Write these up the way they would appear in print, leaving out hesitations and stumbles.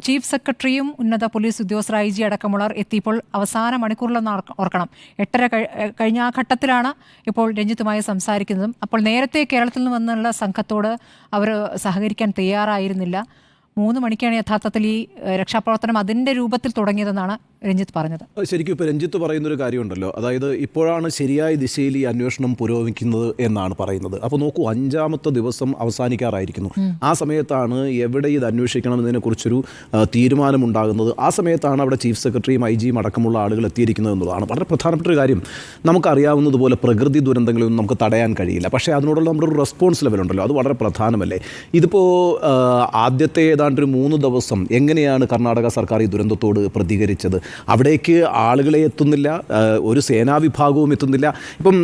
Chief സെക്രട്ടറിയും ഉന്നത police ഉദ്യോഗസ്ഥർ IG അടക്കമുള്ളവർ എത്തിയപ്പോൾ അവസാന മണിക്കൂറിലെന്ന് ഓർക്കണം. 8:30 കഴിഞ്ഞ ആ ഘട്ടത്തിലാണ് ഇപ്പോൾ രഞ്ജിത്തുമായി സംസാരിക്കുന്നതും. അപ്പോൾ നേരത്തെ കേരളത്തിൽ നിന്ന് വന്നുള്ള സംഘത്തോട് അവർ സഹകരിക്കാൻ തയ്യാറായിരുന്നില്ല. 3 മണിക്കാണ് യഥാർത്ഥത്തിൽ ഈ രക്ഷാപ്രവർത്തനം അതിൻ്റെ രൂപത്തിൽ തുടങ്ങിയതെന്നാണ് രഞ്ജിത്ത് പറഞ്ഞത്. ശരിക്കും ഇപ്പോൾ രഞ്ജിത്ത് പറയുന്നൊരു കാര്യമുണ്ടല്ലോ, അതായത് ഇപ്പോഴാണ് ശരിയായ ദിശയിൽ ഈ അന്വേഷണം പുരോഗമിക്കുന്നത് എന്നാണ് പറയുന്നത്. അപ്പോൾ നോക്കൂ, 5ാമത്തെ ദിവസം അവസാനിക്കാറായിരിക്കുന്നു. ആ സമയത്താണ് എവിടെ ഇത് അന്വേഷിക്കണം എന്നതിനെക്കുറിച്ചൊരു തീരുമാനമുണ്ടാകുന്നത്. ആ സമയത്താണ് അവിടെ ചീഫ് സെക്രട്ടറിയും IG അടക്കമുള്ള ആളുകൾ എത്തിയിരിക്കുന്നത് എന്നുള്ളതാണ് വളരെ പ്രധാനപ്പെട്ട ഒരു കാര്യം. നമുക്കറിയാവുന്നതുപോലെ പ്രകൃതി ദുരന്തങ്ങളൊന്നും നമുക്ക് തടയാൻ കഴിയില്ല, പക്ഷേ അതിനോടുള്ള നമ്മുടെ ഒരു റെസ്പോൺസ് ലെവലുണ്ടല്ലോ, അത് വളരെ പ്രധാനമല്ലേ. ഇതിപ്പോൾ ആദ്യത്തെ ഏതാണ്ടൊരു 3 ദിവസം എങ്ങനെയാണ് കർണാടക സർക്കാർ ഈ ദുരന്തത്തോട് പ്രതികരിച്ചത്? അവിടേക്ക് ആളുകളെ എത്തുന്നില്ല, ഒരു സേനാ വിഭാഗവും എത്തുന്നില്ല. ഇപ്പം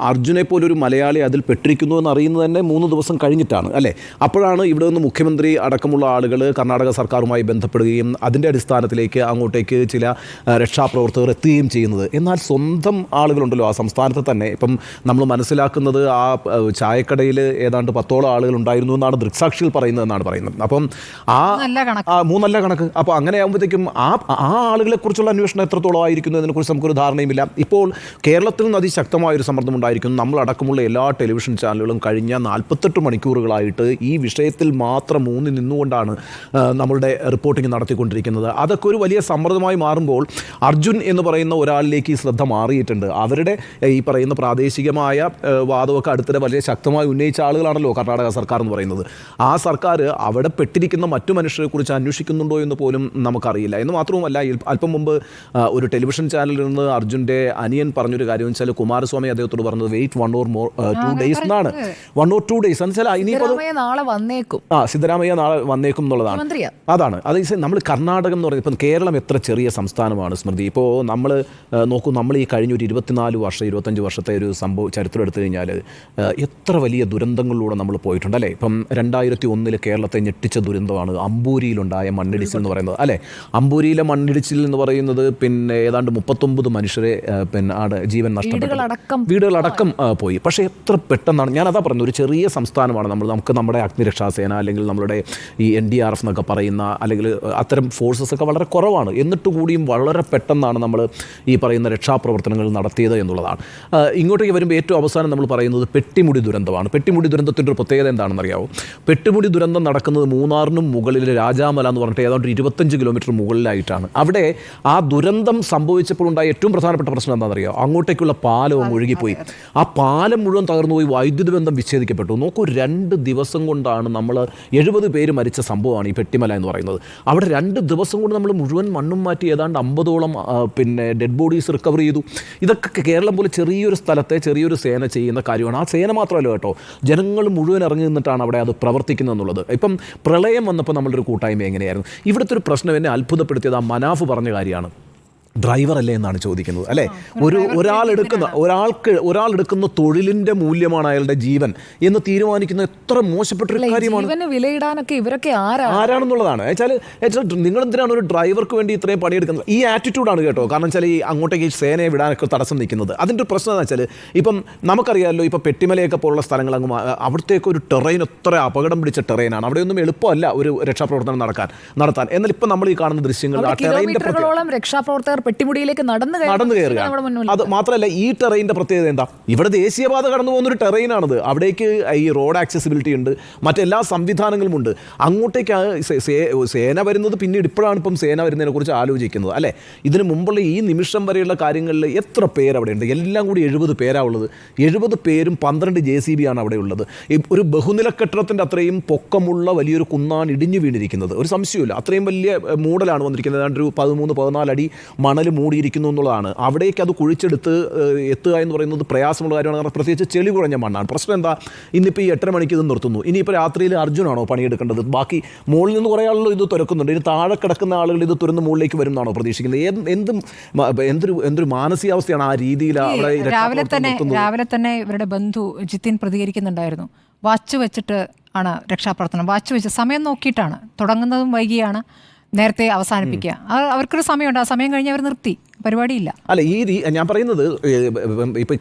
അർജുനെ പോലൊരു മലയാളി അതിൽ പെട്ടിരിക്കുന്നു എന്ന് അറിയുന്നത് തന്നെ 3 ദിവസം കഴിഞ്ഞിട്ടാണ് അല്ലേ. അപ്പോഴാണ് ഇവിടെ നിന്ന് മുഖ്യമന്ത്രി അടക്കമുള്ള ആളുകൾ കർണാടക സർക്കാരുമായി ബന്ധപ്പെടുകയും അതിൻ്റെ അടിസ്ഥാനത്തിലേക്ക് അങ്ങോട്ടേക്ക് ചില രക്ഷാപ്രവർത്തകർ എത്തുകയും ചെയ്യുന്നത്. എന്നാൽ സ്വന്തം ആളുകളുണ്ടല്ലോ ആ സംസ്ഥാനത്ത് തന്നെ. ഇപ്പം നമ്മൾ മനസ്സിലാക്കുന്നത് ആ ചായക്കടയിൽ ഏതാണ്ട് 10ഓളം ആളുകൾ ഉണ്ടായിരുന്നു എന്നാണ് ദൃക്സാക്ഷികൾ പറയുന്നതെന്നാണ് പറയുന്നത്. അപ്പം ആ 3 കണക്ക്. അപ്പോൾ അങ്ങനെ ആകുമ്പോഴത്തേക്കും ആ ആളുകളെ കുറിച്ചുള്ള അന്വേഷണം എത്രത്തോളം ആയിരിക്കുന്നു എന്നതിനെക്കുറിച്ച് നമുക്കൊരു ധാരണയുമില്ല. ഇപ്പോൾ കേരളത്തിൽ നിന്ന് അതിശക്തമായൊരു സമ്മർദ്ദം ഉണ്ടായിരിക്കുന്നു. നമ്മളടക്കമുള്ള എല്ലാ ടെലിവിഷൻ ചാനലുകളും കഴിഞ്ഞ 48 മണിക്കൂറുകളായിട്ട് ഈ വിഷയത്തിൽ മാത്രം ഊന്നി നിന്നുകൊണ്ടാണ് നമ്മളുടെ റിപ്പോർട്ടിംഗ് നടത്തിക്കൊണ്ടിരിക്കുന്നത്. അതൊക്കെ ഒരു വലിയ സമ്മർദ്ദമായി മാറുമ്പോൾ അർജുൻ എന്ന് പറയുന്ന ഒരാളിലേക്ക് ഈ ശ്രദ്ധ മാറിയിട്ടുണ്ട്. അവരുടെ ഈ പറയുന്ന പ്രാദേശികമായ വാദമൊക്കെ അടുത്തിടെ വളരെ ശക്തമായി ഉന്നയിച്ച ആളുകളാണല്ലോ കർണാടക സർക്കാർ എന്ന് പറയുന്നത്. ആ സർക്കാർ അവിടെ പെട്ടിരിക്കുന്ന മറ്റു മനുഷ്യരെക്കുറിച്ച് അന്വേഷിക്കുന്നുണ്ടോ എന്ന് പോലും നമുക്കറിയില്ല. എന്ന് മാത്രവുമല്ല, അല്പം മുമ്പ് ഒരു ടെലിവിഷൻ ചാനലിൽ നിന്ന് അർജുൻ്റെ അനിയൻ പറഞ്ഞൊരു കാര്യം എന്ന് വെച്ചാൽ കുമാരസ്വാമി അദ്ദേഹത്തോട് പറഞ്ഞത് വെയിറ്റ് 1 or 2 days എന്നാണ്. 1 or 2 days എന്ന് വെച്ചാൽ നാളെ വന്നേക്കും. സിദ്ധരാമയ്യ നാളെ വന്നേക്കും എന്നുള്ളതാണ്. അതാണ് അത് നമ്മൾ കർണാടകം എന്ന് പറയുന്നത്. ഇപ്പം കേരളം എത്ര ചെറിയ സംസ്ഥാനമാണ് സ്മൃതി. ഇപ്പോൾ നമ്മൾ നോക്കൂ, നമ്മൾ ഈ കഴിഞ്ഞ ഒരു 25 വർഷത്തെ ഒരു ചരിത്രം എടുത്തു കഴിഞ്ഞാൽ എത്ര വലിയ ദുരന്തങ്ങളിലൂടെ നമ്മൾ പോയിട്ടുണ്ട് അല്ലേ. ഇപ്പം 2001 കേരളത്തെ ഞെട്ടിച്ച ദുരന്തമാണ് അമ്പൂരിയിലുണ്ടായ മണ്ണിടിച്ചിൽ എന്ന് പറയുന്നത് അല്ലേ. അമ്പൂരിയിലെ മണ്ണിടിച്ചിൽ എന്ന് പറയുന്നത് പിന്നെ ഏതാണ്ട് 39 മനുഷ്യരെ ജീവൻ നഷ്ടപ്പെട്ടു, വീടുകളടക്കം പോയി. പക്ഷേ എത്ര പെട്ടെന്നാണ്, ഞാനതാ പറഞ്ഞത്, ഒരു ചെറിയ സംസ്ഥാനമാണ് നമുക്ക് നമ്മുടെ അഗ്നിരക്ഷാസേന അല്ലെങ്കിൽ നമ്മളുടെ ഈ NDRF എന്നൊക്കെ പറയുന്ന അല്ലെങ്കിൽ അത്തരം ഫോഴ്സസ് ഒക്കെ വളരെ കുറവാണ്. എന്നിട്ട് കൂടിയും വളരെ പെട്ടെന്നാണ് നമ്മൾ ഈ പറയുന്ന രക്ഷാപ്രവർത്തനങ്ങൾ നടത്തിയത് എന്നുള്ളതാണ്. ഇങ്ങോട്ടേക്ക് വരുമ്പോൾ ഏറ്റവും അവസാനം നമ്മൾ പറയുന്നത് പെട്ടിമുടി ദുരന്തമാണ്. പെട്ടിമുടി ദുരന്തത്തിൻ്റെ ഒരു പ്രത്യേകത എന്താണെന്നറിയാമോ? പെട്ടിമുടി ദുരന്തം നടക്കുന്നത് മൂന്നാറിനും മുകളിൽ രാജാമല എന്ന് പറഞ്ഞിട്ട് ഏതാണ്ട് 25 കിലോമീറ്റർ മുകളിലായിട്ടാണ്. അവിടെ ആ ദുരന്തം സംഭവിച്ചപ്പോൾ ഉണ്ടായ ഏറ്റവും പ്രധാനപ്പെട്ട പ്രശ്നം എന്താണെന്നറിയോ? അങ്ങോട്ടേക്കുള്ള പാലവും ഒഴുകിപ്പോയി. ആ പാലം മുഴുവൻ തകർന്നുപോയി, വൈദ്യുതി ബന്ധം വിച്ഛേദിക്കപ്പെട്ടു. നോക്കൂ, 2 ദിവസം കൊണ്ടാണ് നമ്മൾ 70 പേര് മരിച്ച സംഭവമാണ് ഈ പെട്ടിമല എന്ന് പറയുന്നത്. അവിടെ 2 ദിവസം കൊണ്ട് നമ്മൾ മുഴുവൻ മണ്ണും മാറ്റി ഏതാണ്ട് 50ഓളം ഡെഡ് ബോഡീസ് റിക്കവർ ചെയ്തു. ഇതൊക്കെ കേരളം പോലെ ചെറിയൊരു സ്ഥലത്തെ ചെറിയൊരു സേന ചെയ്യുന്ന കാര്യമാണ്. ആ സേന മാത്രമല്ല കേട്ടോ, ജനങ്ങൾ മുഴുവൻ ഇറങ്ങി നിന്നിട്ടാണ് അവിടെ അത് പ്രവർത്തിക്കുന്നത് എന്നുള്ളത്. ഇപ്പം പ്രളയം വന്നപ്പോൾ നമ്മളൊരു കൂട്ടായ്മ എങ്ങനെയായിരുന്നു? ഇവിടുത്തെ ഒരു പ്രശ്നം എന്നെ അത്ഭുതപ്പെടുത്തിയത് ആ മനാഫ് പറഞ്ഞ കാര്യമാണ്. ഡ്രൈവർ അല്ലേ എന്നാണ് ചോദിക്കുന്നത് അല്ലേ. ഒരാളെടുക്കുന്ന തൊഴിലിൻ്റെ മൂല്യമാണ് അയാളുടെ ജീവൻ എന്ന് തീരുമാനിക്കുന്ന എത്ര മോശപ്പെട്ടൊരു കാര്യമാണ്. വിലയിടാനൊക്കെ ഇവരൊക്കെ ആരാണെന്നുള്ളതാണ്. വെച്ചാൽ നിങ്ങളെന്തിനാണ് ഒരു ഡ്രൈവർക്ക് വേണ്ടി ഇത്രയും പണിയെടുക്കുന്നത്? ഈ ആറ്റിറ്റ്യൂഡാണ് കേട്ടോ. കാരണം വെച്ചാൽ ഈ അങ്ങോട്ടേക്ക് സേനയെ വിടാനൊക്കെ തടസ്സം നിൽക്കുന്നത്. അതിൻ്റെ ഒരു പ്രശ്നം എന്ന് വെച്ചാൽ ഇപ്പം നമുക്കറിയാമല്ലോ, ഇപ്പോൾ പെട്ടിമലയൊക്കെ പോലുള്ള സ്ഥലങ്ങൾ അവിടത്തേക്ക് ഒരു ടെറൈൻ എത്ര അപകടം പിടിച്ച ടെറൈനാണ്. അവിടെയൊന്നും എളുപ്പമല്ല ഒരു രക്ഷാപ്രവർത്തനം നടത്താൻ. എന്നാൽ ഇപ്പം നമ്മൾ ഈ കാണുന്ന ദൃശ്യങ്ങൾ ആ ടെറൈൻ്റെ രക്ഷാപ്രവർത്തകർ പെട്ടിമുടിയിലേക്ക് നടന്നു കയറുക. അത് മാത്രമല്ല, ഈ ടെറൈൻ്റെ പ്രത്യേകത എന്താ? ഇവിടെ ദേശീയപാത കടന്നു പോകുന്നൊരു ടെറൈനാണത്. അവിടേക്ക് ഈ റോഡ് ആക്സസിബിലിറ്റി ഉണ്ട്, മറ്റെല്ലാ സംവിധാനങ്ങളും ഉണ്ട്. അങ്ങോട്ടേക്ക് സേന വരുന്നത് പിന്നീട്, ഇപ്പോഴാണ് ഇപ്പം സേന വരുന്നതിനെ കുറിച്ച് ആലോചിക്കുന്നത് അല്ലേ. ഇതിന് മുമ്പുള്ള ഈ നിമിഷം വരെയുള്ള കാര്യങ്ങളിൽ എത്ര പേരവിടെ ഉണ്ട്? എല്ലാം കൂടി 70 പേരാണ് ഉള്ളത്. 70 പേരും 12 JCB ആണ് അവിടെ ഉള്ളത്. ഒരു ബഹുനില കെട്ടിടത്തിൻ്റെ അത്രയും പൊക്കമുള്ള വലിയൊരു കുന്നാണ് ഇടിഞ്ഞു വീണിരിക്കുന്നത്, ഒരു സംശയമില്ല. അത്രയും വലിയ മൂടലാണ് വന്നിരിക്കുന്നത്. ഏതാണ്ട് ഒരു 13-14 അടി മണൽ മൂടിയിരിക്കുന്നു എന്നുള്ളതാണ്. അവിടേക്ക് അത് കുഴിച്ചെടുത്ത് എത്തുക എന്ന് പറയുന്നത് പ്രയാസമുള്ള കാര്യമാണ്. കാരണം പ്രത്യേകിച്ച് ചെളി കുറഞ്ഞ മണ്ണാണ്. പ്രശ്നം എന്താ? ഇന്നിപ്പോൾ ഈ 8:30 മണിക്ക് ഇത് നിർത്തുന്നു. ഇനിയിപ്പോൾ രാത്രിയിൽ അർജുനാണോ പണിയെടുക്കേണ്ടത്? ബാക്കി മുകളിൽ നിന്ന് കുറേ ആളുകൾ ഇത് തുറക്കുന്നുണ്ട്. ഇനി താഴെ കിടക്കുന്ന ആളുകൾ ഇത് തുറന്ന് മുകളിലേക്ക് വരും എന്നാണോ പ്രതീക്ഷിക്കുന്നത്? എന്തൊരു മാനസികാവസ്ഥയാണ് ആ രീതിയിൽ. രാവിലെ തന്നെ ഇവരുടെ ബന്ധു ജിത്തിൻ പ്രതികരിക്കുന്നുണ്ടായിരുന്നു. വാച്ച് വെച്ചിട്ട് ആണ് രക്ഷാപ്രവർത്തനം, വാച്ച് വെച്ച് സമയം നോക്കിയിട്ടാണ് തുടങ്ങുന്നതും വൈകിയാണ് നേരത്തെ അവസാനിപ്പിക്കുക. അവർക്കൊരു സമയമുണ്ട്, ആ സമയം കഴിഞ്ഞ് അവർ നിർത്തി, പരിപാടിയില്ല. അല്ല, ഞാൻ പറയുന്നത് ഇപ്പം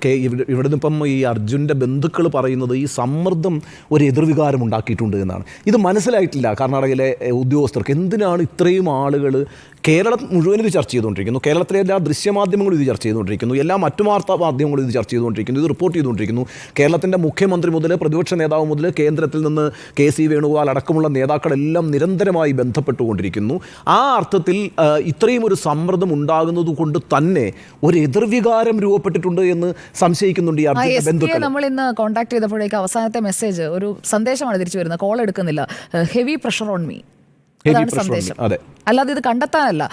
ഇവിടെ നിന്നിപ്പം ഈ അർജുൻ്റെ ബന്ധുക്കൾ പറയുന്നത് ഈ സമ്മർദ്ദം ഒരു എതിർവികാരം ഉണ്ടാക്കിയിട്ടുണ്ട് എന്നാണ്. ഇത് മനസ്സിലായിട്ടില്ല കർണാടകയിലെ ഉദ്യോഗസ്ഥർക്ക്. എന്തിനാണ് ഇത്രയും ആളുകൾ കേരളം മുഴുവൻ ഇത് ചർച്ച ചെയ്തുകൊണ്ടിരിക്കുന്നു, കേരളത്തിലെ എല്ലാ ദൃശ്യമാധ്യമങ്ങളും ഇത് ചർച്ച ചെയ്തുകൊണ്ടിരിക്കുന്നു, എല്ലാ മറ്റു വാർത്താ മാധ്യമങ്ങളും ഇത് ചർച്ച ചെയ്തുകൊണ്ടിരിക്കുന്നു, ഇത് റിപ്പോർട്ട് ചെയ്തുകൊണ്ടിരിക്കുന്നു. കേരളത്തിൻ്റെ മുഖ്യമന്ത്രി മുതൽ പ്രതിപക്ഷ നേതാവ് മുതൽ കേന്ദ്രത്തിൽ നിന്ന് KC വേണുഗോപാൽ അടക്കമുള്ള നേതാക്കളെല്ലാം നിരന്തരമായി ബന്ധപ്പെട്ടുകൊണ്ടിരിക്കുന്നു. ആ അർത്ഥത്തിൽ ഇത്രയും ഒരു സമ്മർദ്ദം ഉണ്ടാകുന്നത് കൊണ്ട് തന്നെ ഒരു എതിർവികാരം രൂപപ്പെട്ടിട്ടുണ്ട് എന്ന് സംശയിക്കുന്നുണ്ട് ഈ അർജുൻ്റെ ബന്ധുക്കൾ. നമ്മൾ ഇന്ന് കോൺടാക്ട് ചെയ്തപ്പോഴേക്ക് അവസാനത്തെ മെസ്സേജ് ഒരു സന്ദേശമാണ് തിരിച്ചു വരുന്നത്, കോൾ എടുക്കുന്നില്ല, ഹെവി പ്രഷർ ഓൺ മീ, അതാണ് സന്ദേശം. അല്ലാതെ ഇത് കണ്ടെത്താനല്ല.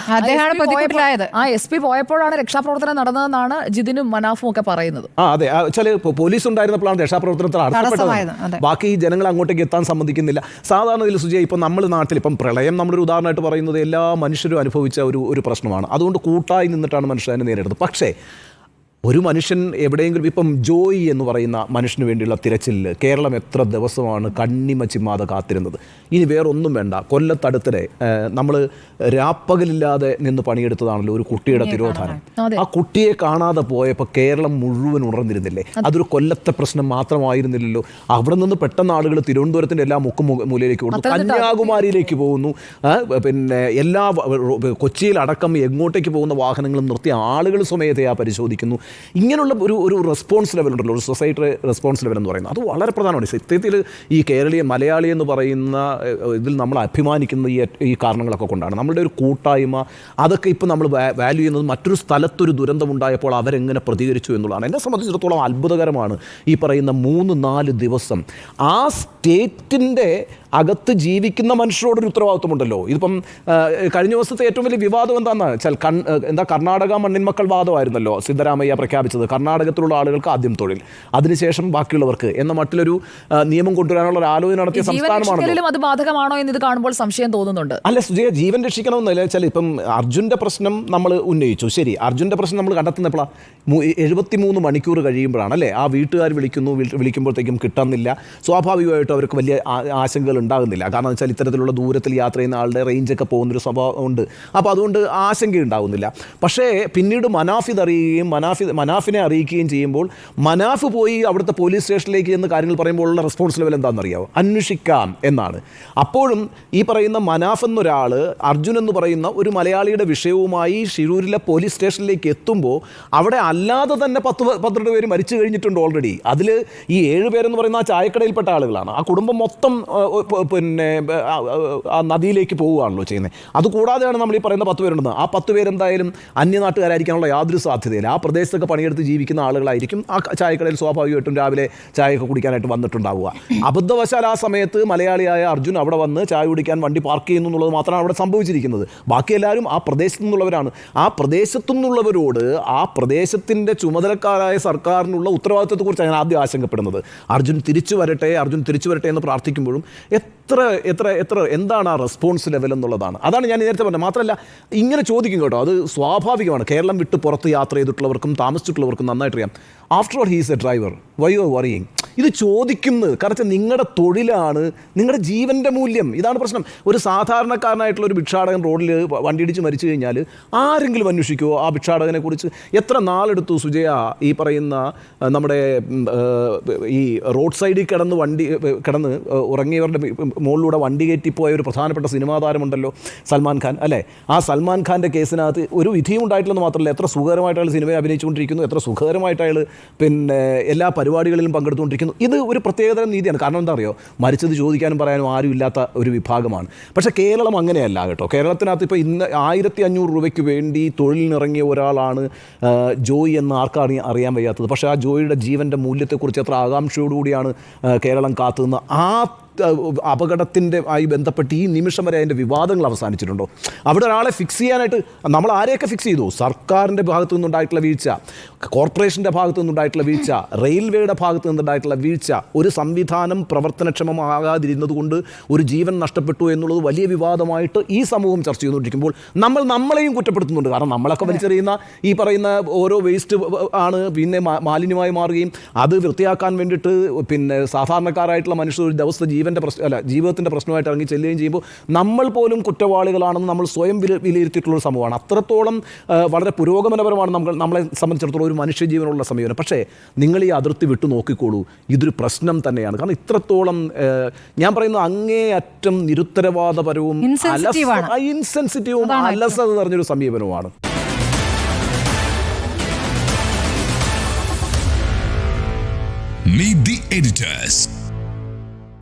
SP പോയപ്പോഴാണ് രക്ഷാപ്രവർത്തനം നടന്നതെന്നാണ് ജിതിനും മനാഫും ഒക്കെ പറയുന്നത്. അതെ, ചില പോലീസ് ഉണ്ടായിരുന്നപ്പോഴാണ് രക്ഷാപ്രവർത്തനത്തിൽ അർഹതപ്പെട്ടത്. ബാക്കി ജനങ്ങൾ അങ്ങോട്ടേക്ക് എത്താൻ സമ്മതിക്കുന്നില്ല. സാധാരണ ഇതിൽ സുജയ, ഇപ്പം നമ്മൾ നാട്ടിൽ ഇപ്പം പ്രളയം നമ്മളൊരു ഉദാഹരണമായിട്ട് പറയുന്നത് എല്ലാ മനുഷ്യരും അനുഭവിച്ച ഒരു പ്രശ്നമാണ്. അതുകൊണ്ട് കൂട്ടായി നിന്നിട്ടാണ് മനുഷ്യർ അതിനെ നേരിടുന്നത്. പക്ഷേ ഒരു മനുഷ്യൻ എവിടെയെങ്കിലും, ഇപ്പം ജോയി എന്ന് പറയുന്ന മനുഷ്യന് വേണ്ടിയുള്ള തിരച്ചിലിൽ കേരളം എത്ര ദിവസമാണ് കണ്ണിമ ചിമ്മാതെ കാത്തിരുന്നത്. ഇനി വേറൊന്നും വേണ്ട, കൊല്ലത്തടുത്തിടെ നമ്മൾ രാപ്പകലില്ലാതെ നിന്ന് പണിയെടുത്തതാണല്ലോ ഒരു കുട്ടിയുടെ തിരോധാനം. ആ കുട്ടിയെ കാണാതെ പോയപ്പോൾ കേരളം മുഴുവൻ ഉണർന്നിരുന്നില്ലേ? അതൊരു കൊല്ലത്തെ പ്രശ്നം മാത്രമായിരുന്നില്ലല്ലോ. അവിടെ നിന്ന് പെട്ടെന്ന് ആളുകൾ തിരുവനന്തപുരത്തിൻ്റെ എല്ലാ മുക്കും മൂലയിലേക്ക് കൊടുത്തു, കന്യാകുമാരിയിലേക്ക് പോകുന്നു. പിന്നെ എല്ലാ കൊച്ചിയിലടക്കം എങ്ങോട്ടേക്ക് പോകുന്ന വാഹനങ്ങളും നിർത്തി ആളുകൾ സ്വമേധയാ പരിശോധിക്കുന്നു. ഇങ്ങനെയുള്ള ഒരു റെസ്പോൺസ് ലെവൽ ഉണ്ടല്ലോ, ഒരു സൊസൈറ്റി റെസ്പോൺസ് ലെവൽ എന്ന് പറയുന്നത്, അത് വളരെ പ്രധാനമാണ്. സത്യത്തിൽ ഈ മലയാളി എന്ന് പറയുന്ന ഇതിൽ നമ്മൾ അഭിമാനിക്കുന്ന ഈ കാരണങ്ങളൊക്കെ കൊണ്ടാണ്. നമ്മളുടെ ഒരു കൂട്ടായ്മ, അതൊക്കെ ഇപ്പോൾ നമ്മൾ വാല്യൂ ചെയ്യുന്നത് മറ്റൊരു സ്ഥലത്തൊരു ദുരന്തമുണ്ടായപ്പോൾ അവരെങ്ങനെ പ്രതികരിച്ചു എന്നുള്ളതാണ്. എന്നെ സംബന്ധിച്ചിടത്തോളം അത്ഭുതകരമാണ് ഈ പറയുന്ന 3-4 ദിവസം ആ സ്റ്റേറ്റിൻ്റെ അകത്ത് ജീവിക്കുന്ന മനുഷ്യരോടൊരു ഉത്തരവാദിത്വമുണ്ടല്ലോ. ഇതിപ്പം കഴിഞ്ഞ ദിവസത്തെ ഏറ്റവും വലിയ വിവാദം എന്താണെന്ന് വെച്ചാൽ കർണാടക മണ്ണിന്മക്കൾ വാദമായിരുന്നല്ലോ സിദ്ധരാമയ്യ പ്രഖ്യാപിച്ചത്. കർണാടകത്തിലുള്ള ആളുകൾക്ക് ആദ്യം തൊഴിൽ, അതിനുശേഷം ബാക്കിയുള്ളവർക്ക് എന്ന മട്ടിലൊരു നിയമം കൊണ്ടുവരാനുള്ള ഒരു ആലോചന നടത്തിയ സംസ്ഥാനമാണ്. അത് ബാധകമാണോ എന്ന് ഇത് കാണുമ്പോൾ സംശയം തോന്നുന്നുണ്ട്. അല്ല സുജയ, ജീവൻ രക്ഷിക്കണമെന്നല്ല വെച്ചാൽ ഇപ്പം അർജുൻ്റെ പ്രശ്നം നമ്മൾ ഉന്നയിച്ചു, ശരി. അർജുൻ്റെ പ്രശ്നം നമ്മൾ കണ്ടെത്തുന്നപ്പോഴാണ് 73 മണിക്കൂർ കഴിയുമ്പോഴാണ് അല്ലേ ആ വീട്ടുകാർ വിളിക്കുമ്പോഴത്തേക്കും കിട്ടുന്നില്ല. സ്വാഭാവികമായിട്ടും അവർക്ക് വലിയ ആശങ്കകൾ ഉണ്ടാകുന്നില്ല. കാരണം വെച്ചാൽ ഇത്തരത്തിലുള്ള ദൂരത്തിൽ യാത്ര ചെയ്യുന്ന ആളുടെ റേഞ്ചൊക്കെ പോകുന്നൊരു സ്വഭാവം ഉണ്ട്. അപ്പോൾ അതുകൊണ്ട് ആശങ്ക ഉണ്ടാകുന്നില്ല. പക്ഷേ പിന്നീട് മനാഫ് ഇതറിയുകയും മനാഫിനെ അറിയിക്കുകയും ചെയ്യുമ്പോൾ മനാഫ് പോയി അവിടുത്തെ പോലീസ് സ്റ്റേഷനിലേക്ക് ചെന്ന് കാര്യങ്ങൾ പറയുമ്പോഴുള്ള റെസ്പോൺസ് ലെവൽ എന്താണെന്നറിയാമോ? അന്വേഷിക്കാം എന്നാണ്. അപ്പോഴും ഈ പറയുന്ന മനാഫ് എന്നൊരാൾ അർജുൻ എന്ന് പറയുന്ന ഒരു മലയാളിയുടെ വിഷയവുമായി ഷിരൂരിലെ പോലീസ് സ്റ്റേഷനിലേക്ക് എത്തുമ്പോൾ അവിടെ അല്ലാതെ തന്നെ 10-12 പേര് മരിച്ചു കഴിഞ്ഞിട്ടുണ്ട് ഓൾറെഡി. അതിൽ ഈ 7 പേരെന്ന് പറയുന്ന ആ ചായക്കടയിൽപ്പെട്ട ആളുകളാണ്. ആ കുടുംബം മൊത്തം പിന്നെ ആ നദിയിലേക്ക് പോവുകയാണല്ലോ ചെയ്യുന്നത്. അതുകൂടാതെയാണ് നമ്മൾ ഈ പറയുന്ന 10 പേരുണ്ടെന്ന്. ആ 10 പേരെന്തായാലും അന്യനാട്ടുകാരായിരിക്കാനുള്ള യാതൊരു സാധ്യതയില്ല. ആ പ്രദേശത്തൊക്കെ പണിയെടുത്ത് ജീവിക്കുന്ന ആളുകളായിരിക്കും. ആ ചായക്കടയിൽ സ്വാഭാവികമായിട്ടും രാവിലെ ചായയൊക്കെ കുടിക്കാനായിട്ട് വന്നിട്ടുണ്ടാവുക. അബദ്ധവശാൽ ആ സമയത്ത് മലയാളിയായ അർജുൻ അവിടെ വന്ന് ചായ കുടിക്കാൻ വണ്ടി പാർക്ക് ചെയ്യുന്നു എന്നുള്ളത് മാത്രമാണ് അവിടെ സംഭവിച്ചിരിക്കുന്നത്. ബാക്കി എല്ലാവരും ആ പ്രദേശത്തു നിന്നുള്ളവരാണ്. ആ പ്രദേശത്തു നിന്നുള്ളവരോട് ആ പ്രദേശത്തിൻ്റെ ചുമതലക്കാരായ സർക്കാരിനുള്ള ഉത്തരവാദിത്വത്തെക്കുറിച്ചാണ് ഞാൻ ആദ്യം ആശങ്കപ്പെടുന്നത്. അർജുൻ തിരിച്ചു വരട്ടെ എന്ന് പ്രാർത്ഥിക്കുമ്പോഴും എത്ര എന്താണ് ആ റെസ്പോൺസ് ലെവൽ എന്നുള്ളതാണ്. അതാണ് ഞാൻ നേരത്തെ പറഞ്ഞത്. മാത്രമല്ല ഇങ്ങനെ ചോദിക്കും കേട്ടോ, അത് സ്വാഭാവികമാണ്. കേരളം വിട്ട് പുറത്ത് യാത്ര ചെയ്തിട്ടുള്ളവർക്കും താമസിച്ചിട്ടുള്ളവർക്കും നന്നായിട്ട് അറിയാം. After all he's a driver, why you are worrying? ഇത് ചോദിക്കുന്നത് കാരണം നിങ്ങളുടെ തൊഴിലാണ്, നിങ്ങളുടെ ജീവൻ്റെ മൂല്യം. ഇതാണ് പ്രശ്നം. ഒരു സാധാരണക്കാരനായിട്ടുള്ള ഒരു ഭിക്ഷാടകൻ റോഡിൽ വണ്ടിയിടിച്ച് മരിച്ചു കഴിഞ്ഞാൽ ആരെങ്കിലും അന്വേഷിക്കുമോ ആ ഭിക്ഷാടകനെ കുറിച്ച്? എത്ര നാളെടുത്തു സുജയ ഈ പറയുന്ന നമ്മുടെ ഈ റോഡ് സൈഡിൽ കിടന്ന് ഉറങ്ങിയവരുടെ മുകളിലൂടെ വണ്ടി കയറ്റിപ്പോയ ഒരു പ്രധാനപ്പെട്ട സിനിമാ താരമുണ്ടല്ലോ, സൽമാൻ ഖാൻ അല്ലേ? ആ സൽമാൻ ഖാൻ്റെ കേസിനകത്ത് ഒരു വിധിയും ഉണ്ടായിട്ടില്ലെന്ന് മാത്രമല്ല, എത്ര സുഖകരമായിട്ട് അയാൾ സിനിമയെ അഭിനയിച്ചുകൊണ്ടിരിക്കുന്നു, എത്ര സുഖകരമായിട്ട് അയാൾ പിന്നെ എല്ലാ പരിപാടികളിലും പങ്കെടുത്തുകൊണ്ടിരിക്കുന്നു. ഇത് ഒരു പ്രത്യേകതരം നീതിയാണ്. കാരണം എന്താ അറിയോ, മരിച്ചത് ചോദിക്കാനും പറയാനും ആരും ഇല്ലാത്ത ഒരു വിഭാഗമാണ്. പക്ഷേ കേരളം അങ്ങനെയല്ല കേട്ടോ. കേരളത്തിനകത്ത് ഇപ്പോൾ ഇന്ന് 1500 രൂപയ്ക്ക് വേണ്ടി തൊഴിലിനിറങ്ങിയ ഒരാളാണ് ജോയി എന്ന് ആർക്കാണ് അറിയാൻ വയ്യാത്തത്. പക്ഷേ ആ ജോയിയുടെ ജീവൻ്റെ മൂല്യത്തെക്കുറിച്ച് എത്ര ആകാംക്ഷയോടുകൂടിയാണ് കേരളം കാത്തുനിന്ന്. ആ അപകടത്തിൻ്റെ ആയി ബന്ധപ്പെട്ട് ഈ നിമിഷം വരെ അതിൻ്റെ വിവാദങ്ങൾ അവസാനിച്ചിട്ടുണ്ടോ? അവിടെ ഒരാളെ ഫിക്സ് ചെയ്യാനായിട്ട് നമ്മൾ ആരെയൊക്കെ ഫിക്സ് ചെയ്തു? സർക്കാരിൻ്റെ ഭാഗത്തു നിന്നുണ്ടായിട്ടുള്ള വീഴ്ച, കോർപ്പറേഷൻ്റെ ഭാഗത്തു നിന്നുണ്ടായിട്ടുള്ള വീഴ്ച, റെയിൽവേയുടെ ഭാഗത്തു നിന്നുണ്ടായിട്ടുള്ള വീഴ്ച, ഒരു സംവിധാനം പ്രവർത്തനക്ഷമമാകാതിരുന്നത് കൊണ്ട് ഒരു ജീവൻ നഷ്ടപ്പെട്ടു എന്നുള്ളത് വലിയ വിവാദമായിട്ട് ഈ സമൂഹം ചർച്ച ചെയ്തുകൊണ്ടിരിക്കുമ്പോൾ നമ്മളെയും കുറ്റപ്പെടുത്തുന്നുണ്ട്. കാരണം നമ്മളൊക്കെ വലിച്ചെറിയുന്ന ഈ പറയുന്ന ഓരോ വേസ്റ്റ് ആണ് പിന്നെ മാലിന്യമായി മാറുകയും അത് വൃത്തിയാക്കാൻ വേണ്ടിയിട്ട് പിന്നെ സാധാരണക്കാരായിട്ടുള്ള മനുഷ്യർ ഒരു ദിവസത്തെ ജീവിതത്തിൻ്റെ പ്രശ്നമായിട്ട് ഇറങ്ങി ചെല്ലുകയും ചെയ്യുമ്പോൾ നമ്മൾ പോലും കുറ്റവാളികളാണെന്ന് നമ്മൾ സ്വയം വിലയിരുത്തിയിട്ടുള്ളൊരു സംഭവമാണ്. അത്രത്തോളം വളരെ പുരോഗമനപരമാണ് നമ്മളെ സംബന്ധിച്ചിടത്തോളം ഒരു മനുഷ്യജീവനുള്ള സമീപനം. പക്ഷേ നിങ്ങൾ ഈ അതിർത്തി വിട്ടു നോക്കിക്കോളൂ, ഇതൊരു പ്രശ്നം തന്നെയാണ്. കാരണം ഇത്രത്തോളം ഞാൻ പറയുന്നത് അങ്ങേയറ്റം നിരുത്തരവാദപരവും ഇൻസെൻസിറ്റീവും അലസത നിറഞ്ഞൊരു സമീപനവുമാണ്. Meet the editors.